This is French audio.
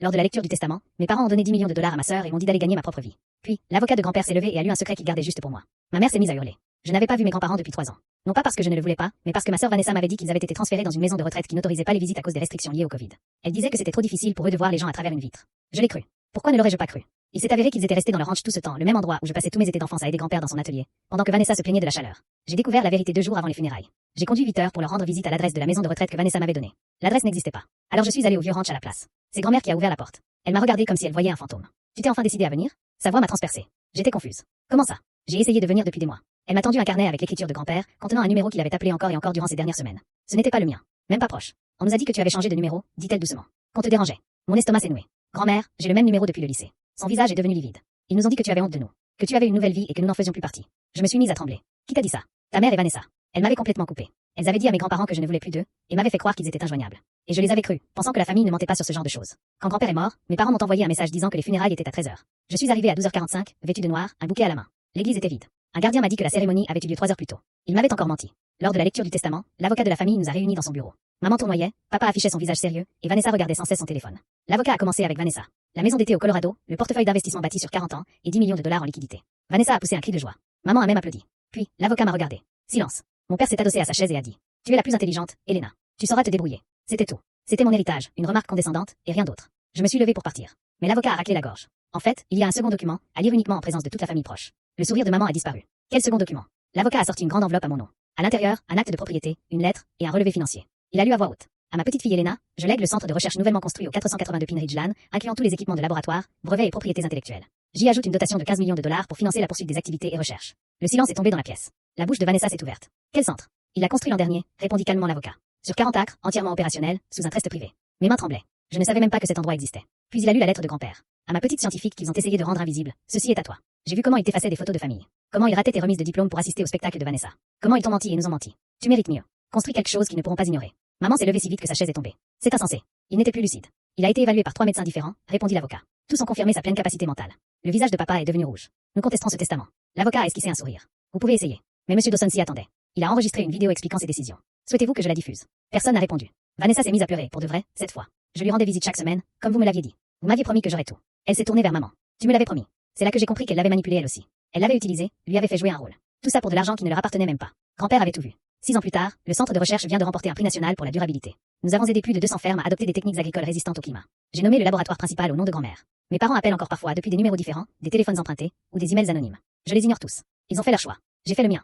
Lors de la lecture du testament, mes parents ont donné 10 millions de dollars à ma sœur et m'ont dit d'aller gagner ma propre vie. Puis, l'avocat de grand-père s'est levé et a lu un secret qu'il gardait juste pour moi. Ma mère s'est mise à hurler. Je n'avais pas vu mes grands-parents depuis 3 ans. Non pas parce que je ne le voulais pas, mais parce que ma sœur Vanessa m'avait dit qu'ils avaient été transférés dans une maison de retraite qui n'autorisait pas les visites à cause des restrictions liées au Covid. Elle disait que c'était trop difficile pour eux de voir les gens à travers une vitre. Je l'ai cru. Pourquoi ne l'aurais-je pas cru? Il s'est avéré qu'ils étaient restés dans leur ranch tout ce temps, le même endroit où je passais tous mes étés d'enfance à aider grand-père dans son atelier, pendant que Vanessa se plaignait de la chaleur. J'ai découvert la vérité 2 jours avant les funérailles. J'ai conduit 8 heures pour leur rendre visite à l'adresse de la maison de retraite que Vanessa m'avait donnée. L'adresse n'existait pas. Alors je suis allée au vieux ranch à la place. C'est grand-mère qui a ouvert la porte. Elle m'a regardé comme si elle voyait un fantôme. Tu t'es enfin décidé à venir? Sa voix m'a transpercée. J'étais confuse. Comment ça? J'ai essayé de venir depuis des mois. Elle m'a tendu un carnet avec l'écriture de grand-père, contenant un numéro qu'il avait appelé encore et encore durant ces dernières semaines. Ce n'était pas le mien. Même pas proche. On nous a dit que tu avais changé de numéro, dit-elle doucement. Qu'on te dérangeait. Mon estomac s'est noué. Grand-mère, j'ai le même numéro depuis le lycée. Son visage est devenu livide. Ils nous ont dit que tu avais honte de nous. Que tu avais une nouvelle vie et que nous n'en faisions plus partie. Je me suis mise à trembler. Qui t'a dit ça? Ta mère et Vanessa. Elles m'avaient complètement coupée. Elles avaient dit à mes grands-parents que je ne voulais plus d'eux, et m'avaient fait croire qu'ils étaient injoignables. Et je les avais crus, pensant que la famille ne mentait pas sur ce genre de choses. Quand grand-père est mort, mes parents m'ont envoyé un message disant que les funérailles étaient à 13 heures. Je suis arrivée à 12h45, vêtue de noir, un bouquet à la main. L'église était vide. Un gardien m'a dit que la cérémonie avait eu lieu 3 heures plus tôt. Il m'avait encore menti. Lors de la lecture du testament, l'avocat de la famille nous a réunis dans son bureau. Maman tournoyait, papa affichait son visage sérieux, et Vanessa regardait sans cesse son téléphone. L'avocat a commencé avec Vanessa. La maison d'été au Colorado, le portefeuille d'investissement bâti sur 40 ans, et 10 millions de dollars en liquidité. Vanessa a poussé un cri de joie. Maman a même applaudi. Puis, l'avocat m'a regardé. Silence. Mon père s'est adossé à sa chaise et a dit. Tu es la plus intelligente, Elena. Tu sauras te débrouiller. C'était tout. C'était mon héritage, une remarque condescendante, et rien d'autre. Je me suis levée pour partir. Mais l'avocat a raclé la gorge. En fait, il y a un second document, à lire uniquement en présence de toute la famille proche. Le sourire de maman a disparu. Quel second document? L'avocat a sorti une grande enveloppe à mon nom. À l'intérieur, un acte de propriété, une lettre, et un relevé financier. Il a lu à voix haute. À ma petite fille Elena, je lègue le centre de recherche nouvellement construit au 482 Pine Ridge Lane, incluant tous les équipements de laboratoire, brevets et propriétés intellectuelles. J'y ajoute une dotation de 15 millions de dollars pour financer la poursuite des activités et recherches. Le silence est tombé dans la pièce. La bouche de Vanessa s'est ouverte. Quel centre? Il l'a construit l'an dernier, répondit calmement l'avocat. Sur 40 acres, entièrement opérationnel, sous un trust privé. Mes mains tremblaient. Je ne savais même pas que cet endroit existait. Puis il a lu la lettre de grand-père. À ma petite scientifique qu'ils ont essayé de rendre invisible, ceci est à toi. J'ai vu comment il t'effaçait des photos de famille. Comment il ratait tes remises de diplôme pour assister au spectacle de Vanessa. Comment ils t'ont menti et nous ont menti. Tu mérites mieux. Construis quelque chose qu'ils ne pourront pas ignorer. Maman s'est levée si vite que sa chaise est tombée. C'est insensé. Il n'était plus lucide. Il a été évalué par 3 médecins différents, répondit l'avocat. Tous ont confirmé sa pleine capacité mentale. Le visage de papa est devenu rouge. Nous contesterons ce testament. L'avocat a esquissé un sourire. Vous pouvez essayer. Mais monsieur Dawson s'y attendait. Il a enregistré une vidéo expliquant ses décisions. Souhaitez-vous que je la diffuse? Personne n'a répondu. Vanessa s'est mise à pleurer, pour de vrai, cette fois. Je lui rendais visite chaque semaine, comme vous me l'aviez dit. Vous m'aviez promis que j'aurais tout. Elle s'est tournée vers maman. Tu me l'avais promis. C'est là que j'ai compris qu'elle l'avait manipulé elle aussi. Elle l'avait utilisé, lui avait fait jouer un rôle. Tout ça pour de l'argent qui ne leur appartenait même pas. Grand-père avait tout vu. 6 ans plus tard, le centre de recherche vient de remporter un prix national pour la durabilité. Nous avons aidé plus de 200 fermes à adopter des techniques agricoles résistantes au climat. J'ai nommé le laboratoire principal au nom de grand-mère. Mes parents appellent encore parfois depuis des numéros différents, des téléphones empruntés, ou des emails anonymes. Je les ignore tous. Ils ont fait leur choix. J'ai fait le mien.